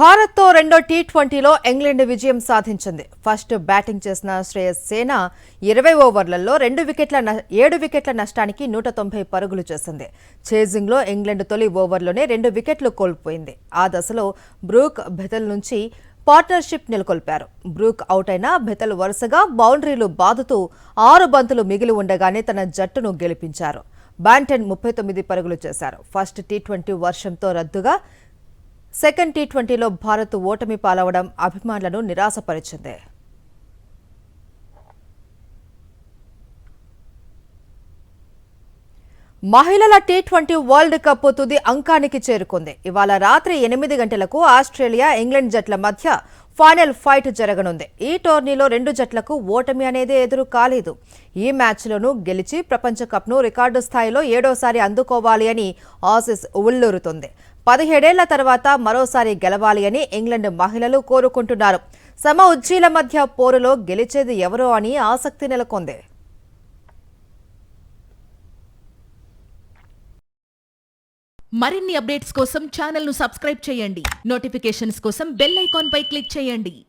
భారత్తో రెండో టీ20లో ఇంగ్లాండ్ విజయం సాధించింది. ఫస్ట్ బ్యాటింగ్ చేసిన శ్రేయస్ సేన 20 ఓవర్లలో 7 వికెట్ల నష్టానికి 190 పరుగులు చేసింది. చేజింగ్లో ఇంగ్లాండ్ తొలి ఓవర్లోనే 2 వికెట్లు కోల్పోయింది. ఆ దశలో బ్రూక్ బెథెల్ నుంచి పార్ట్నర్షిప్ నెలకొల్పారు. బ్రూక్ అవుట్ అయిన బెథెల్ వరుసగా బౌండరీలు బాదుతూ 6 బంతులు మిగిలి ఉండగానే తన జట్టును గెలిపించారు. బ్యాన్టన్ 39 పరుగులు చేశారు. ఫస్ట్ టీ20 వర్షంతో రద్దుగా సెకండ్ టీ20లో భారత్ ఓటమి పాలవడం అభిమానులను నిరాశపరిచింది. మహిళల టీ20 వరల్డ్ కప్ తుది అంకానికి చేరుకుంది. ఇవాళ రాత్రి 8 గంటలకు ఆస్ట్రేలియా, ఇంగ్లాండ్ జట్ల మధ్య ఫైనల్ ఫైట్ జరగనుంది. ఈ టోర్నీలో 2 జట్లకు ఓటమి అనేది ఎదురు కాలేదు. ఈ మ్యాచ్లోనూ గెలిచి ప్రపంచ కప్ను రికార్డు స్థాయిలో 7వసారి అందుకోవాలి అని ఆసీస్ ఉవ్విళ్లూరుతోంది. 17 ఏళ్ల తర్వాత మరోసారి గెలవాలి అని ఇంగ్లాండ్ మహిళలు కోరుకుంటున్నారు. సమ ఉజ్జీల మధ్య పోరులో గెలిచేది ఎవరో అని ఆసక్తి నెలకొంది. మరిన్ని అప్డేట్స్ కోసం ఛానల్ ను సబ్స్క్రైబ్ చేయండి. నోటిఫికేషన్స్ కోసం బెల్ ఐకాన్ పై క్లిక్ చేయండి.